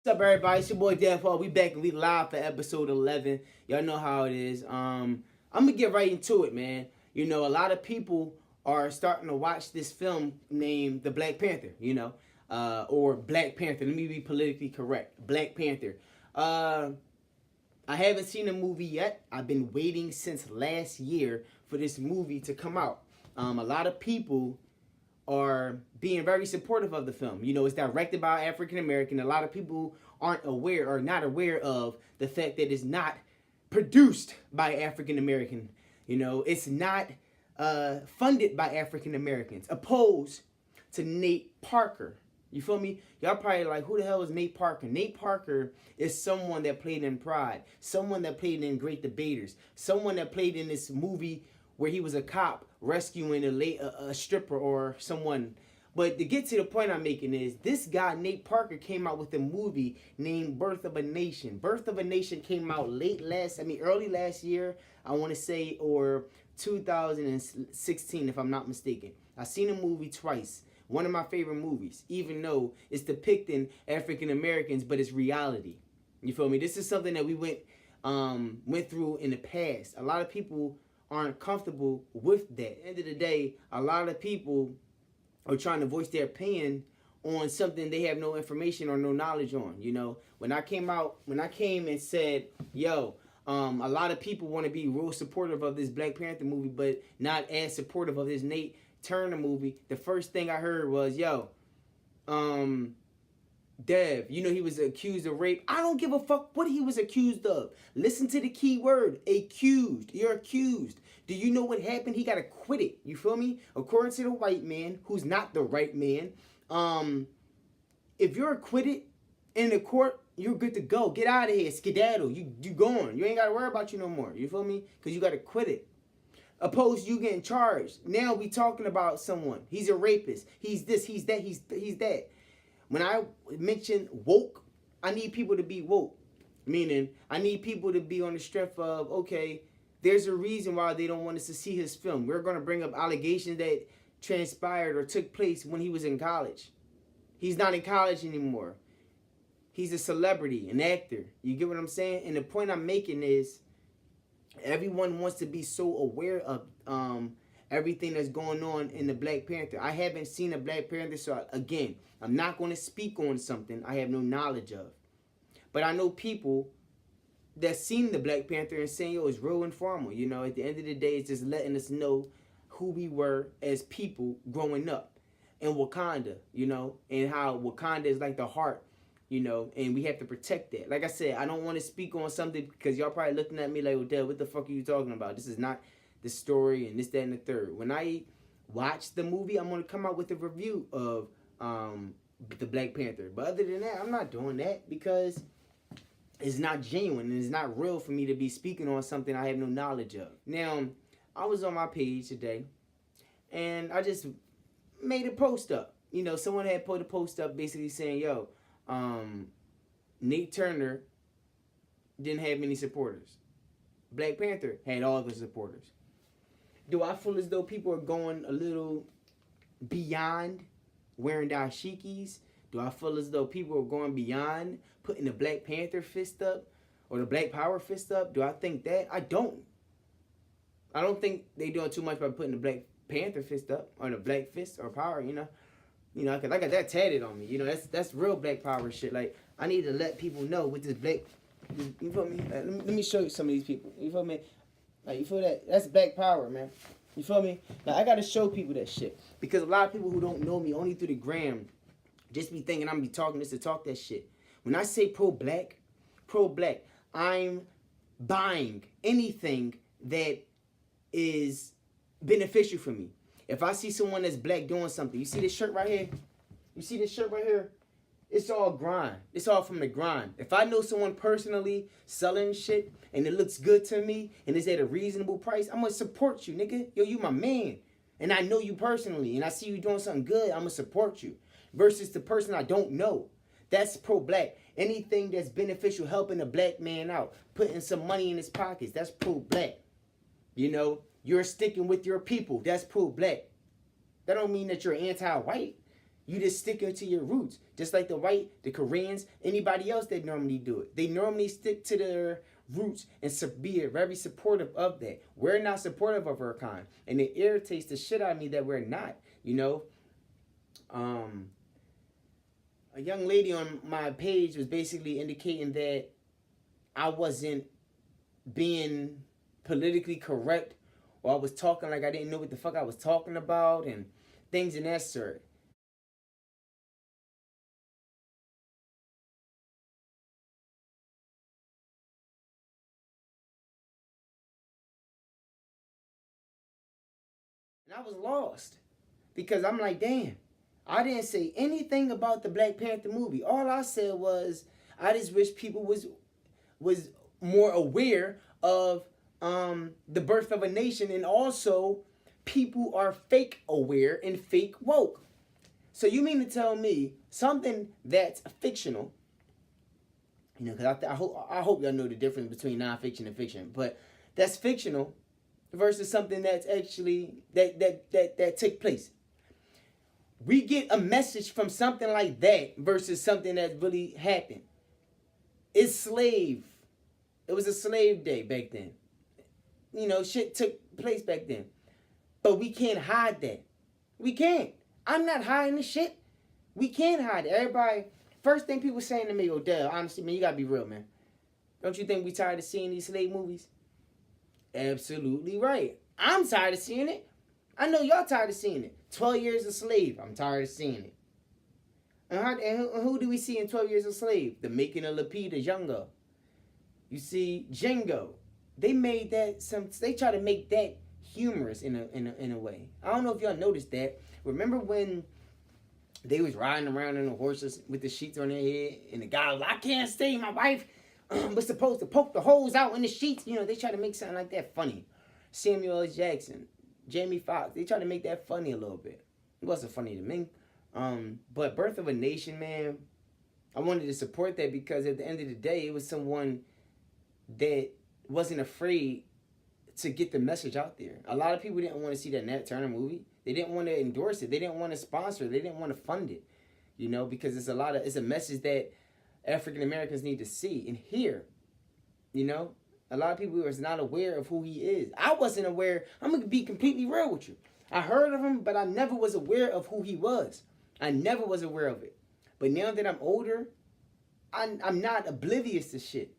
What's up, everybody? It's your boy Deadfall. We back and we live for episode 11. Y'all know how it is. I'm gonna get right into it, man. You know, a lot of people are starting to watch this film named The Black Panther. Or Black Panther. Let me be politically correct. Black Panther. I haven't seen the movie yet. I've been waiting since last year for this movie to come out. A lot of people are being very supportive of the film. You know, it's directed by African American. A lot of people aren't aware or not aware of the fact that it's not produced by African American. You know, it's not funded by African Americans, opposed to Nate Parker. You feel me? Y'all probably like, who the hell is Nate Parker? Nate Parker is someone that played in Pride, someone that played in Great Debaters, someone that played in this movie where he was a cop rescuing a stripper or someone. But to get to the point I'm making is, this guy, Nate Parker, came out with a movie named Birth of a Nation. Birth of a Nation came out early last year, I want to say, or 2016, if I'm not mistaken. I've seen the movie twice. One of my favorite movies, even though it's depicting African Americans, but it's reality. You feel me? This is something that we went through in the past. A lot of people aren't comfortable with that. At the end of the day, a lot of people are trying to voice their opinion on something they have no information or no knowledge on. You know, when I came and said, yo, a lot of people want to be real supportive of this Black Panther movie, but not as supportive of this Nate Turner movie, the first thing I heard was, yo, Dev, you know he was accused of rape. I don't give a fuck what he was accused of. Listen to the key word, accused. You're accused. Do you know what happened? He got acquitted. You feel me? According to the white man, who's not the right man, if you're acquitted in the court, you're good to go. Get out of here. Skedaddle. You gone. You ain't got to worry about you no more. You feel me? Because you got acquitted. Opposed you getting charged. Now we talking about someone. He's a rapist. He's this, he's that, he's that. When I mention woke, I need people to be woke. Meaning, I need people to be on the strength of, okay, there's a reason why they don't want us to see his film. We're going to bring up allegations that transpired or took place when he was in college. He's not in college anymore. He's a celebrity, an actor. You get what I'm saying? And the point I'm making is, everyone wants to be so aware of everything that's going on in the Black Panther. I haven't seen a Black Panther, so again, I'm not going to speak on something I have no knowledge of. But I know people that seen the Black Panther and saying, yo, it's real informal. You know, at the end of the day, it's just letting us know who we were as people growing up in Wakanda, you know, and how Wakanda is like the heart, you know, and we have to protect that. Like I said, I don't want to speak on something because y'all probably looking at me like, Odell, what the fuck are you talking about? This is not the story and this, that, and the third. When I watch the movie, I'm going to come out with a review of the Black Panther. But other than that, I'm not doing that because it's not genuine and it's not real for me to be speaking on something I have no knowledge of. Now, I was on my page today and I just made a post up. You know, someone had put a post up basically saying, yo, Nate Turner didn't have many supporters. Black Panther had all the supporters. Do I feel as though people are going a little beyond wearing dashikis? Do I feel as though people are going beyond putting the Black Panther fist up or the Black Power fist up? Do I think that? I don't. I don't think they're doing too much by putting the Black Panther fist up or the Black fist or power, you know. You know, cause I got that tatted on me. You know, that's real Black Power shit. Like, I need to let people know with this Black. You feel me? Let me show you some of these people. You feel me? Like, you feel that? That's Black Power, man. You feel me? Now, I gotta show people that shit. Because a lot of people who don't know me, only through the gram, just be thinking I'm be talking this to talk that shit. When I say pro-black, I'm buying anything that is beneficial for me. If I see someone that's black doing something, you see this shirt right here? You see this shirt right here? It's all grind. It's all from the grind. If I know someone personally selling shit and it looks good to me and it's at a reasonable price, I'm going to support you, nigga. Yo, you my man. And I know you personally and I see you doing something good, I'm going to support you. Versus the person I don't know. That's pro-black. Anything that's beneficial, helping a black man out, putting some money in his pockets, that's pro-black. You know, you're sticking with your people, that's pro-black. That don't mean that you're anti-white. You just stick to your roots, just like the white, the Koreans, anybody else that normally do it. They normally stick to their roots and be very supportive of that. We're not supportive of our kind, and it irritates the shit out of me that we're not. You know, a young lady on my page was basically indicating that I wasn't being politically correct, or I was talking like I didn't know what the fuck I was talking about, and things in that sort. And I was lost because I'm like, damn, I didn't say anything about the Black Panther movie. All I said was I just wish people was more aware of the birth of a nation, and also people are fake aware and fake woke. So you mean to tell me something that's fictional? You know, because I hope y'all know the difference between nonfiction and fiction. But that's fictional versus something that's actually that took place. We get a message from something like that versus something that really happened. It's slave. It was a slave day back then. You know, shit took place back then. But we can't hide that. We can't. I'm not hiding the shit. We can't hide it. Everybody, first thing people saying to me, Odell, honestly, man, you gotta be real, man. Don't you think we tired of seeing these slave movies? Absolutely right. I'm tired of seeing it. I know y'all tired of seeing it. 12 Years a Slave. I'm tired of seeing it. And who do we see in 12 Years a Slave? The Making of Lupita Nyong'o. You see Django. They made that they try to make that humorous in a way. I don't know if y'all noticed that. Remember when they was riding around on the horses with the sheets on their head, and the guy was like, I can't stay, my wife was supposed to poke the holes out in the sheets. You know, they try to make something like that funny. Samuel L. Jackson, Jamie Foxx, they try to make that funny a little bit. It wasn't funny to me. But Birth of a Nation, man, I wanted to support that because at the end of the day, it was someone that wasn't afraid to get the message out there. A lot of people didn't want to see that Nat Turner movie. They didn't want to endorse it. They didn't want to sponsor it. They didn't want to fund it. You know, because it's a message that African Americans need to see and hear. You know, a lot of people are not aware of who he is. I wasn't aware. I'm gonna be completely real with you. I heard of him, but I never was aware of who he was. I never was aware of it. But now that I'm older, I'm not oblivious to shit.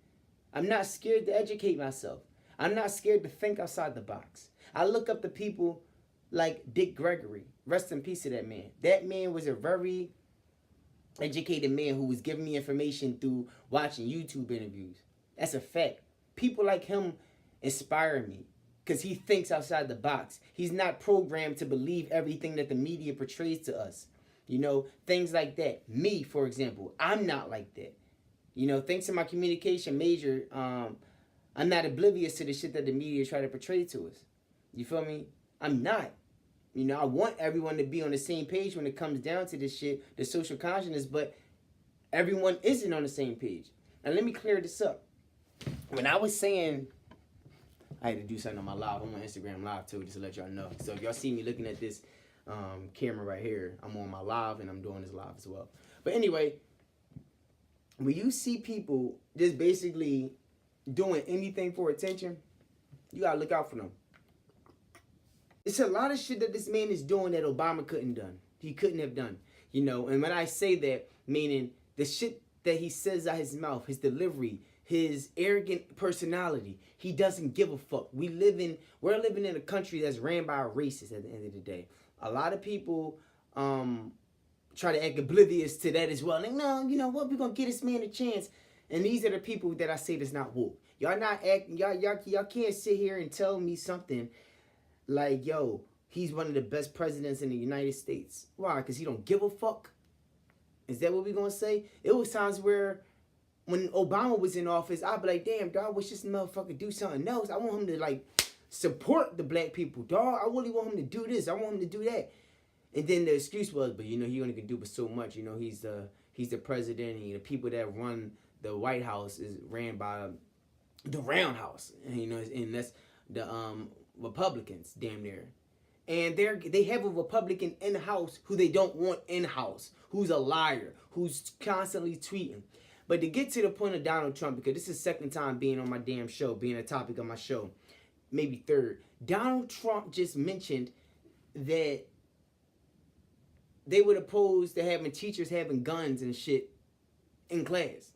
I'm not scared to educate myself. I'm not scared to think outside the box. I look up to people like Dick Gregory. Rest in peace to that man. That man was a very educated man who was giving me information through watching YouTube interviews. That's a fact. People like him inspire me because he thinks outside the box. He's not programmed to believe everything that the media portrays to us. You know, things like that. Me, for example, I'm not like that. You know, thanks to my communication major, I'm not oblivious to the shit that the media try to portray to us. You feel me? I'm not. You know, I want everyone to be on the same page when it comes down to this shit, the social consciousness, but everyone isn't on the same page. And let me clear this up. When I was saying I had to do something on my live, I'm on Instagram live too, just to let y'all know. So if y'all see me looking at this camera right here, I'm on my live and I'm doing this live as well. But anyway, when you see people just basically doing anything for attention, you gotta look out for them. It's a lot of shit that this man is doing that Obama couldn't done. He couldn't have done. You know, and when I say that, meaning the shit that he says out his mouth, his delivery, his arrogant personality, he doesn't give a fuck. We're living in a country that's ran by a racist at the end of the day. A lot of people try to act oblivious to that as well. Like, no, you know what, we're gonna give this man a chance. And these are the people that I say that's not woke. Y'all not acting, y'all can't sit here and tell me something like, yo, he's one of the best presidents in the United States. Why? Because he don't give a fuck? Is that what we gonna say? It was times where when Obama was in office, I'd be like, damn, dog, I wish this motherfucker do something else. I want him to, like, support the black people, dog. I really want him to do this. I want him to do that. And then the excuse was, but, you know, he only can do but so much. You know, he's the president, and the people that run the White House is ran by the Round House. And, you know, and that's the Republicans, damn near. And they have a Republican in the House who they don't want in house, who's a liar, who's constantly tweeting. But to get to the point of Donald Trump, because this is the second time being on my damn show, being a topic of my show, maybe third. Donald Trump just mentioned that they would oppose to having teachers having guns and shit in class.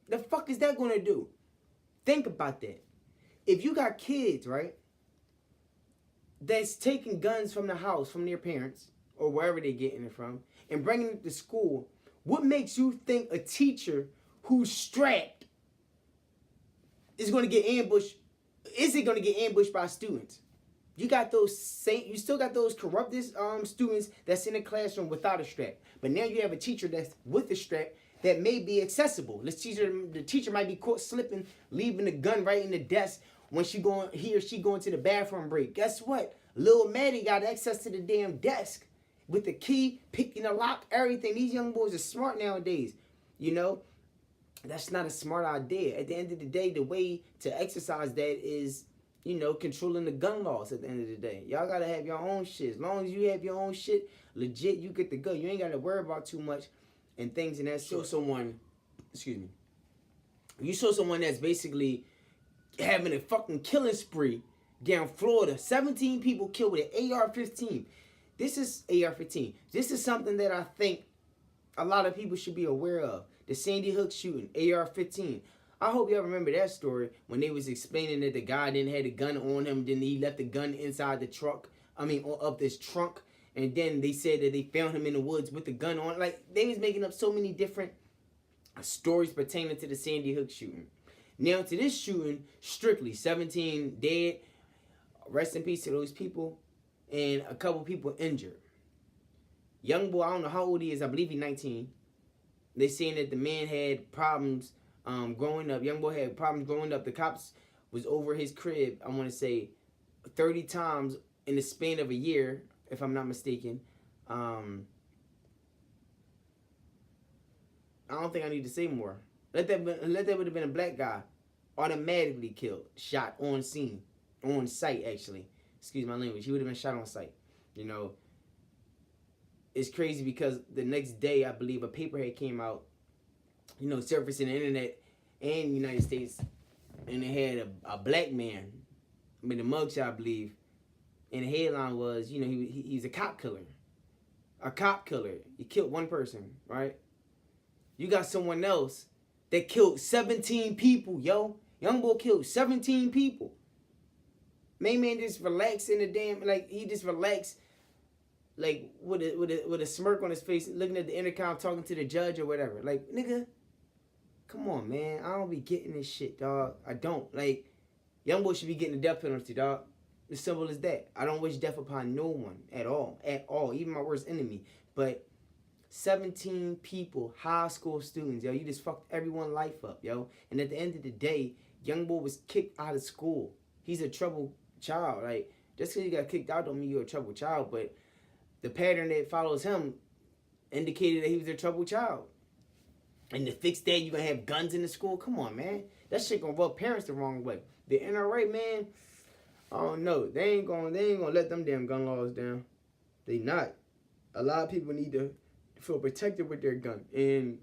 The fuck is that going to do? Think about that. If you got kids, right, that's taking guns from the house, from their parents, or wherever they're getting it from, and bringing it to school, what makes you think a teacher who's strapped is going to get ambushed? Is it going to get ambushed by students? You still got those corrupted students that's in the classroom without a strap. But now you have a teacher that's with a strap that may be accessible. The teacher might be caught slipping, leaving the gun right in the desk when he or she going to the bathroom break. Guess what? Lil Maddie got access to the damn desk with the key, picking the lock, everything. These young boys are smart nowadays. You know, that's not a smart idea. At the end of the day, the way to exercise that is, you know, controlling the gun laws at the end of the day. Y'all got to have your own shit. As long as you have your own shit, legit, you get to go. You ain't got to worry about too much and things in that sort. You show someone that's basically having a fucking killing spree down Florida. 17 people killed with an AR-15. This is AR-15. This is something that I think a lot of people should be aware of. The Sandy Hook shooting, AR-15. I hope y'all remember that story when they was explaining that the guy didn't have a gun on him, then he left the gun inside the truck. Of this trunk. And then they said that they found him in the woods with the gun on. Like, they was making up so many different stories pertaining to the Sandy Hook shooting. Now, to this shooting, strictly 17 dead. Rest in peace to those people. And a couple people injured. Young boy, I don't know how old he is. I believe he's 19. They saying that the man had problems growing up. Young boy had problems growing up. The cops was over his crib, I want to say, 30 times in the span of a year, if I'm not mistaken. I don't think I need to say more. Let that would have been a black guy. Automatically killed. Shot on scene. On site, actually. Excuse my language. He would have been shot on site. You know, it's crazy because the next day, I believe, a paper had came out, you know, surfacing the internet and the United States, and it had a black man, the mugshot, I believe, and the headline was, you know, he's a cop killer. A cop killer. He killed one person, right? You got someone else that killed 17 people, yo. Young boy killed 17 people. Main man just relaxed in the damn, like, he just relaxed, like, with a smirk on his face, looking at the intercom, talking to the judge or whatever. Like, nigga, come on, man. I don't be getting this shit, dog. I don't. Like, young boy should be getting the death penalty, dog. As simple as that. I don't wish death upon no one at all. At all. Even my worst enemy. But 17 people, high school students, yo. You just fucked everyone's life up, yo. And at the end of the day, young boy was kicked out of school. He's a troubled child. Like, just because you got kicked out don't mean you're a troubled child. But the pattern that follows him indicated that he was a troubled child. And to fix that, you gonna have guns in the school? Come on, man. That shit gonna rub parents the wrong way. The NRA, man, I don't know. They ain't gonna let them damn gun laws down. They not. A lot of people need to feel protected with their gun. And,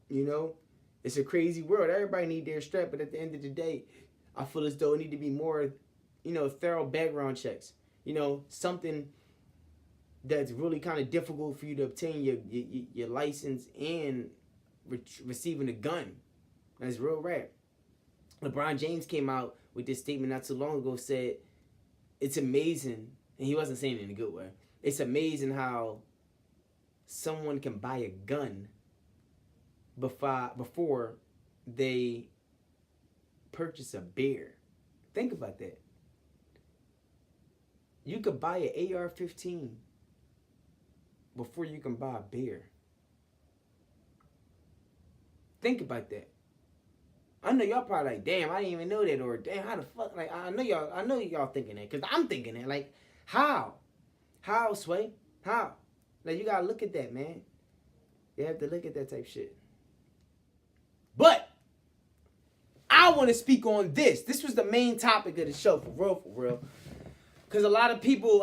you know, it's a crazy world. Everybody need their strap, but at the end of the day, I feel as though it need to be more, you know, thorough background checks. You know, something that's really kind of difficult for you to obtain your license and receiving a gun. That's real rare. LeBron James came out with this statement not too long ago, said it's amazing, and he wasn't saying it in a good way, it's amazing how someone can buy a gun before they purchase a beer. Think about that. You could buy an AR-15 before you can buy a beer. Think about that. I know y'all probably like, damn, I didn't even know that, or damn, how the fuck? Like, I know y'all thinking that, because I'm thinking that. Like, how? How, Sway? How? Like, you gotta look at that, man. You have to look at that type shit. But I want to speak on this. This was the main topic of the show, for real, for real. because a lot of people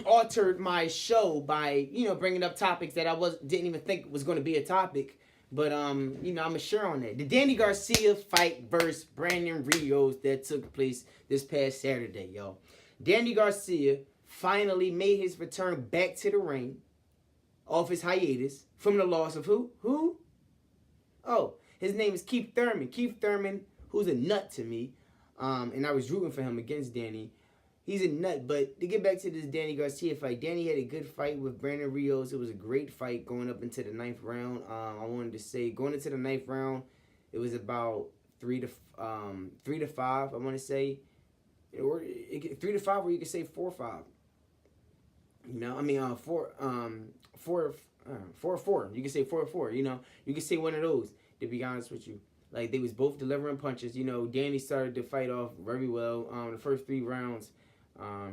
altered my show by bringing up topics that I didn't even think was going to be a topic. But I'm sure on that. The Danny Garcia fight versus Brandon Rios that took place this past Saturday, yo. Danny Garcia finally made his return back to the ring off his hiatus from the loss of who? Who? Oh, his name is Keith Thurman. Keith Thurman, who's a nut to me. And I was rooting for him against Danny. He's a nut, but to get back to this Danny Garcia fight, Danny had a good fight with Brandon Rios. It was a great fight going up into the 9th round. I wanted to say going into the 9th round, it was about 3 to 5. I want to say, or 3 to 5, or you could say 4-5. You know, I mean 4-4. You can say 4-4. You know, you can say one of those. To be honest with you. Like, they was both delivering punches. You know, Danny started the fight off very well. The first 3 rounds,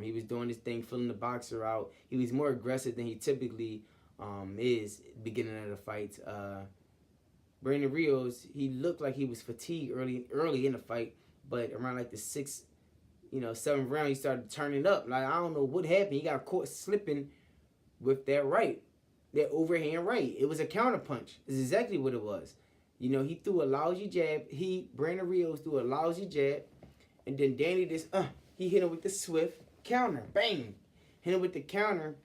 he was doing his thing, filling the boxer out. He was more aggressive than he typically is at the beginning of the fight. Brandon Rios, he looked like he was fatigued early in the fight, but around like the 6th, 7th round, he started turning up. Like, I don't know what happened. He got caught slipping with that right, that overhand right. It was a counter punch. It's exactly what it was. You know, he threw a lousy jab. Brandon Rios threw a lousy jab. And then Danny he hit him with the swift counter. Bang. Hit him with the counter.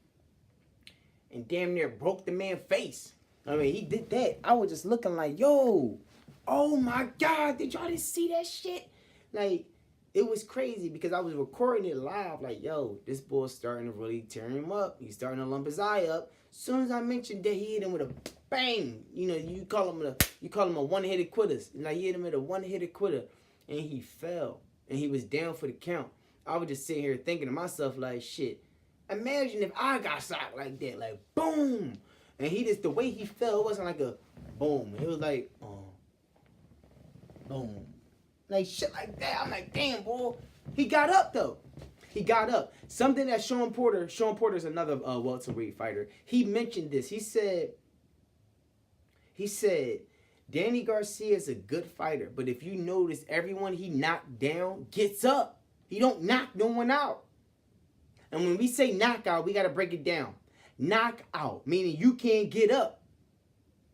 And damn near broke the man's face. I mean, he did that. I was just looking like, yo, oh my God, did y'all just see that shit? Like, it was crazy because I was recording it live. Like, yo, this boy's starting to really tear him up. He's starting to lump his eye up. As soon as I mentioned that, he hit him with a bang. You know, you call him a one-hitter quitter. Like, he hit him with a one-hitter quitter, and he fell, and he was down for the count. I was just sitting here thinking to myself, like, shit, imagine if I got shot like that, like, boom. And the way he fell, it wasn't like a boom. It was like, boom. Like, shit like that. I'm like, damn, boy. He got up, though. He got up. Something that Sean Porter's another welterweight fighter. He mentioned this. He said, Danny Garcia is a good fighter, but if you notice, everyone he knocked down gets up. He don't knock no one out. And when we say knockout, we got to break it down. Knockout, meaning you can't get up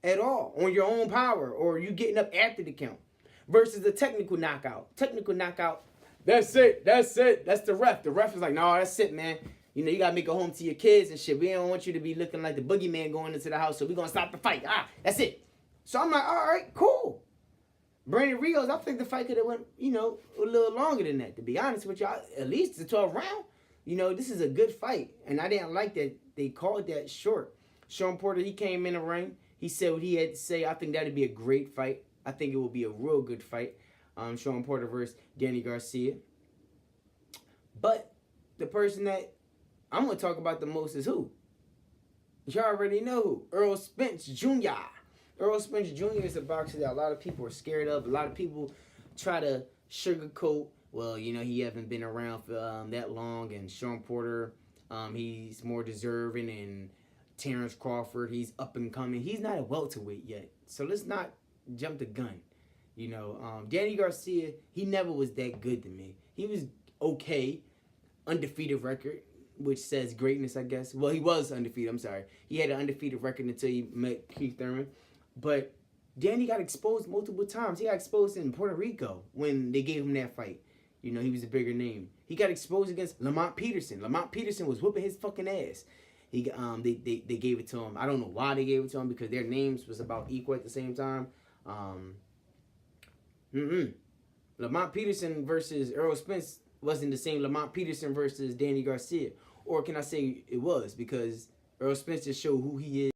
at all on your own power, or you getting up after the count. Versus a technical knockout. Technical knockout, that's it. That's the ref. The ref is like, no, that's it, man. You know, you got to make a home to your kids and shit. We don't want you to be looking like the boogeyman going into the house, so we're going to stop the fight. That's it. So I'm like, all right, cool. Brandon Rios, I think the fight could have went, a little longer than that, to be honest with y'all. At least the 12th round. You know, this is a good fight. And I didn't like that they called that short. Sean Porter, he came in the ring. He said what he had to say. I think that would be a great fight. I think it will be a real good fight. Sean Porter versus Danny Garcia. But the person that I'm going to talk about the most is who? Y'all already know who. Earl Spence Jr. Earl Spence Jr. is a boxer that a lot of people are scared of. A lot of people try to sugarcoat. Well, he hasn't been around for that long. And Sean Porter, he's more deserving. And Terrence Crawford, he's up and coming. He's not a welterweight yet. So let's not jump the gun. Danny Garcia, he never was that good to me. He was okay. Undefeated record, which says greatness, I guess. Well, he was undefeated. I'm sorry. He had an undefeated record until he met Keith Thurman. But Danny got exposed multiple times. He got exposed in Puerto Rico when they gave him that fight. He was a bigger name. He got exposed against Lamont Peterson. Lamont Peterson was whooping his fucking ass. They gave it to him. I don't know why they gave it to him, because their names was about equal at the same time. Lamont Peterson versus Earl Spence wasn't the same Lamont Peterson versus Danny Garcia. Or can I say it was, because Earl Spence just showed who he is.